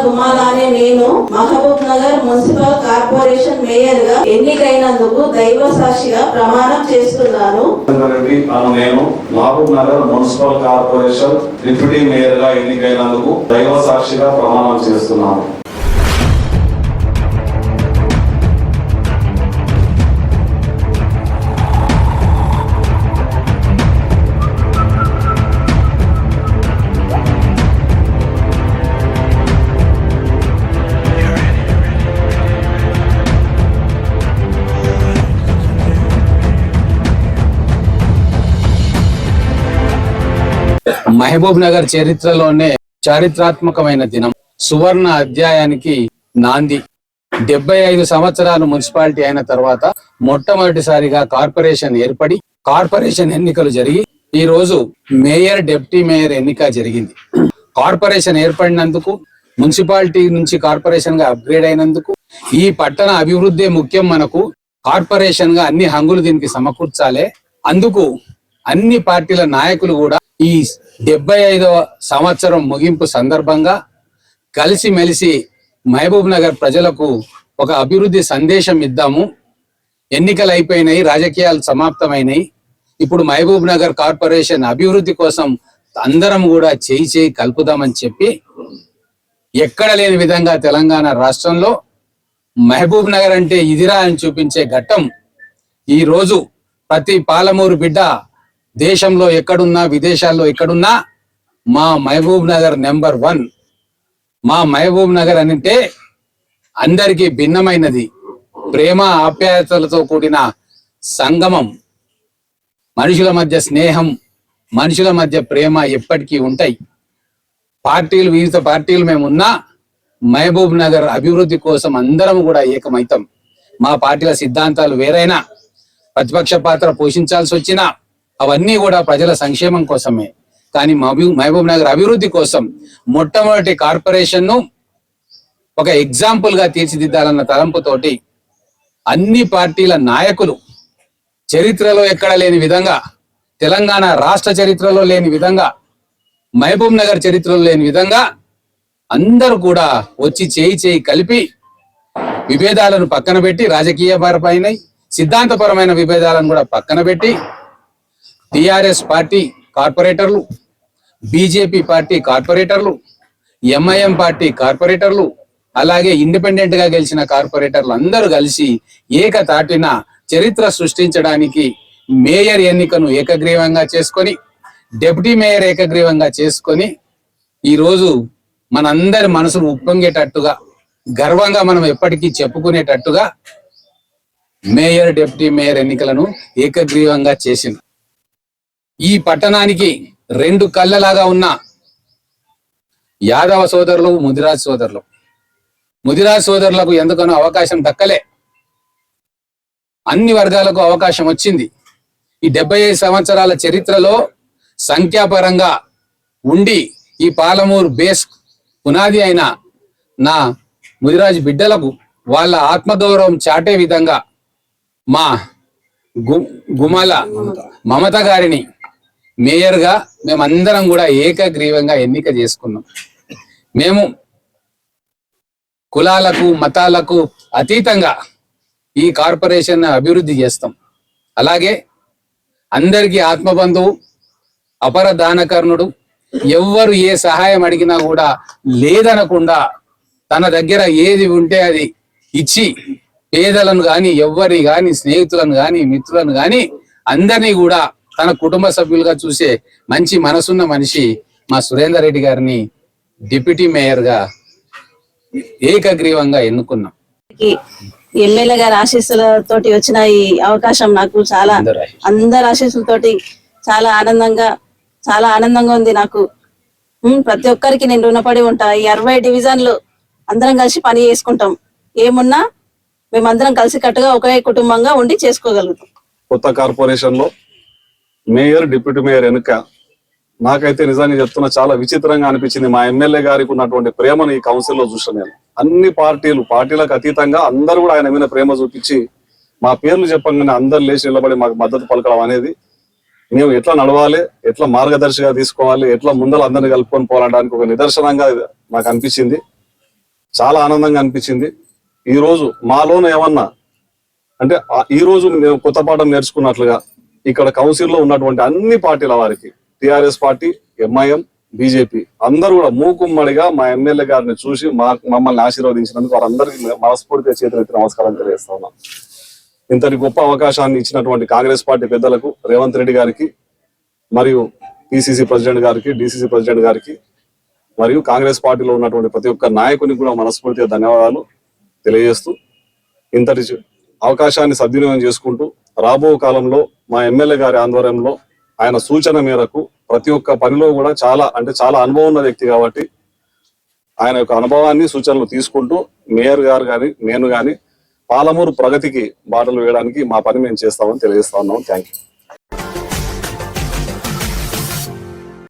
గుమ్మాల అనే నేను Mahbubnagar municipal corporation mayor గా ఎన్నికైనందుకు దైవ సాక్షిగా ప్రమాణం చేస్తున్నాను. నేను Mahbubnagar municipal corporation deputy mayor గా ఎన్నికైనందుకు దైవ సాక్షిగా ప్రమాణం చేస్తున్నాను. మహబూబ్ నగర్ చరిత్రలోనే చారిత్రాత్మకమైన దినం, సువర్ణ అధ్యాయానికి నాంది. 75 సంవత్సరాలు మున్సిపాలిటీ అయిన తర్వాత మొట్టమొదటిసారిగా కార్పొరేషన్ ఏర్పడి కార్పొరేషన్ ఎన్నికలు జరిగి ఈ రోజు మేయర్, డిప్యూటీ మేయర్ ఎన్నిక జరిగింది. కార్పొరేషన్ ఏర్పడినందుకు, మున్సిపాలిటీ నుంచి కార్పొరేషన్ గా అప్గ్రేడ్ అయినందుకు, ఈ పట్టణ అభివృద్ధి ముఖ్యం. మనకు కార్పొరేషన్ గా అన్ని హంగులు దీనికి సమకూర్చాలి. అందుకు అన్ని పార్టీల నాయకులు కూడా ఈ 75వ సంవత్సరం ముగింపు సందర్భంగా కలిసిమెలిసి మహబూబ్ నగర్ ప్రజలకు ఒక అభివృద్ధి సందేశం ఇద్దాము. ఎన్నికలు అయిపోయినాయి, రాజకీయాలు సమాప్తమైనాయి. ఇప్పుడు మహబూబ్ నగర్ కార్పొరేషన్ అభివృద్ధి కోసం అందరం కూడా చేయి కలుపుదామని చెప్పి ఎక్కడ లేని విధంగా తెలంగాణ రాష్ట్రంలో మహబూబ్ నగర్ అంటే ఇదిరా అని చూపించే ఘట్టం ఈ రోజు ప్రతి పాలమూరు బిడ్డ దేశంలో ఎక్కడున్నా, విదేశాల్లో ఎక్కడున్నా మా మహబూబ్ నగర్ నెంబర్ 1. మా మహబూబ్ నగర్ అంటే అందరికీ భిన్నమైనది, ప్రేమ ఆప్యాయతలతో కూడిన సంగమం, మనుషుల మధ్య స్నేహం, మనుషుల మధ్య ప్రేమ ఎప్పటికీ ఉంటాయి. పార్టీలు, వివిధ పార్టీలు మేమున్నా మహబూబ్ నగర్ అభివృద్ధి కోసం అందరం కూడా ఏకమైతాం. మా పార్టీల సిద్ధాంతాలు వేరైనా, ప్రతిపక్ష పాత్ర పోషించాల్సి వచ్చినా అవన్నీ కూడా ప్రజల సంక్షేమం కోసమే. కానీ మహబూబ్ నగర్ అభివృద్ధి కోసం మొట్టమొదటి కార్పొరేషన్ ను ఒక ఎగ్జాంపుల్ గా తీర్చిదిద్దాలన్న తలంపుతోటి అన్ని పార్టీల నాయకులు చరిత్రలో ఎక్కడ లేని విధంగా, తెలంగాణ రాష్ట్ర చరిత్రలో లేని విధంగా, మహబూబ్ నగర్ చరిత్రలో లేని విధంగా అందరూ కూడా వచ్చి చేయి కలిపి విభేదాలను పక్కన పెట్టి, రాజకీయపరమైన సిద్ధాంతపరమైన విభేదాలను కూడా పక్కన పెట్టి టిఆర్ఎస్ పార్టీ కార్పొరేటర్లు, బీజేపీ పార్టీ కార్పొరేటర్లు, ఎంఐఎం పార్టీ కార్పొరేటర్లు, అలాగే ఇండిపెండెంట్ గా గెలిచిన కార్పొరేటర్లు అందరూ కలిసి ఏకతాటిన చరిత్ర సృష్టించడానికి మేయర్ ఎన్నికను ఏకగ్రీవంగా చేసుకొని, డిప్యూటీ మేయర్ ఏకగ్రీవంగా చేసుకొని ఈ రోజు మనందరి మనసును ఉప్పొంగేటట్టుగా, గర్వంగా మనం ఎప్పటికీ చెప్పుకునేటట్టుగా మేయర్, డిప్యూటీ మేయర్ ఎన్నికలను ఏకగ్రీవంగా చేసింది. ఈ పట్టణానికి 2 కళ్ళలాగా ఉన్న యాదవ సోదరులు, ముదిరాజ్ సోదరులు. ముదిరాజ్ సోదరులకు ఎందుకనో అవకాశం దక్కలే, అన్ని వర్గాలకు అవకాశం వచ్చింది. ఈ 75 సంవత్సరాల చరిత్రలో సంఖ్యాపరంగా ఉండి ఈ పాలమూరు బేస్ పునాది అయిన నా ముదిరాజ్ బిడ్డలకు వాళ్ళ ఆత్మగౌరవం చాటే విధంగా మా గుమాల మమత గారిని మేయర్ గా మేమందరం కూడా ఏకగ్రీవంగా ఎన్నిక చేసుకున్నాం. మేము కులాలకు, మతాలకు అతీతంగా ఈ కార్పొరేషన్ అభివృద్ధి చేస్తాం. అలాగే అందరికీ ఆత్మబంధువు, అపర దానకర్ణుడు, ఎవ్వరు ఏ సహాయం అడిగినా కూడా లేదనకుండా తన దగ్గర ఏది ఉంటే అది ఇచ్చి పేదలను గాని, ఎవ్వరి గాని, స్నేహితులను గాని, మిత్రులను గాని అందరినీ కూడా తన కుటుంబ సభ్యులుగా చూసే మంచి మనసున్న మనిషి మా సురేందర్ రెడ్డి గారిని డిప్యూటీ మేయర్ గా ఏకగ్రీవంగా ఎన్నుకున్నాం. ఎమ్మెల్యే గారి ఆశీస్సులతోటి వచ్చిన ఈ అవకాశం నాకు చాలా, అందరి ఆశీస్సులతోటి చాలా ఆనందంగా ఉంది నాకు. ప్రతి ఒక్కరికి నేను రుణపడి ఉంటా. ఈ 60 డివిజన్లు అందరం కలిసి పని చేసుకుంటాం. ఏమున్నా మేమందరం కలిసి కట్టుగా ఒకే కుటుంబంగా ఉండి చేసుకోగలుగుతాం. కొత్త కార్పొరేషన్ లో మేయర్, డిప్యూటీ మేయర్ ఎన్నిక నాకైతే నిజంగా చెప్తున్నా చాలా విచిత్రంగా అనిపించింది. మా ఎమ్మెల్యే గారికి ఉన్నటువంటి ప్రేమను ఈ కౌన్సిల్ లో చూసాను నేను. అన్ని పార్టీలకు అతీతంగా అందరూ కూడా ఆయన మీద ప్రేమ చూపించి మా పేర్లు చెప్పగానే అందరు లేచి నిలబడి మాకు మద్దతు పలకడం అనేది మేము ఎట్లా నడవాలి, ఎట్లా మార్గదర్శిగా తీసుకోవాలి, ఎట్లా ముందర అందరిని కలుపుకొని పోవడానికి ఒక నిదర్శనంగా నాకు అనిపించింది. చాలా ఆనందంగా అనిపించింది. ఈ రోజు మాలోన ఏమన్నా అంటే ఈ రోజు మేము కొత్త పాఠం నేర్చుకున్నట్లుగా ఇక్కడ కౌన్సిల్లో ఉన్నటువంటి అన్ని పార్టీల వారికి, టిఆర్ఎస్ పార్టీ, ఎంఐఎం, బీజేపీ అందరూ కూడా మూకుమ్మడిగా మా ఎమ్మెల్యే గారిని చూసి మమ్మల్ని ఆశీర్వదించినందుకు వారందరికీ మనస్ఫూర్తిగా చేతులెత్తి నమస్కారం తెలియజేస్తా ఉన్నాం. ఇంతటి గొప్ప అవకాశాన్ని ఇచ్చినటువంటి కాంగ్రెస్ పార్టీ పెద్దలకు, రేవంత్ రెడ్డి గారికి, మరియు పిసిసి ప్రెసిడెంట్ గారికి, డిసిసి ప్రెసిడెంట్ గారికి, మరియు కాంగ్రెస్ పార్టీలో ఉన్నటువంటి ప్రతి ఒక్క నాయకునికి కూడా మనస్ఫూర్తిగా ధన్యవాదాలు తెలియజేస్తూ, ఇంతటి అవకాశాన్ని సద్వినియోగం చేసుకుంటూ రాబో కాలంలో మా ఎమ్మెల్యే గారి ఆధ్వర్యంలో ఆయన సూచన మేరకు ప్రతి ఒక్క పనిలో కూడా చాలా అనుభవం ఉన్న వ్యక్తి కాబట్టి ఆయన యొక్క అనుభవాన్ని, సూచనలు తీసుకుంటూ మేయర్ గారు కానీ నేను కానీ పాలమూరు ప్రగతికి బాటలు వేయడానికి మా పని మేము చేస్తామని తెలియజేస్తా ఉన్నాం. Thank you.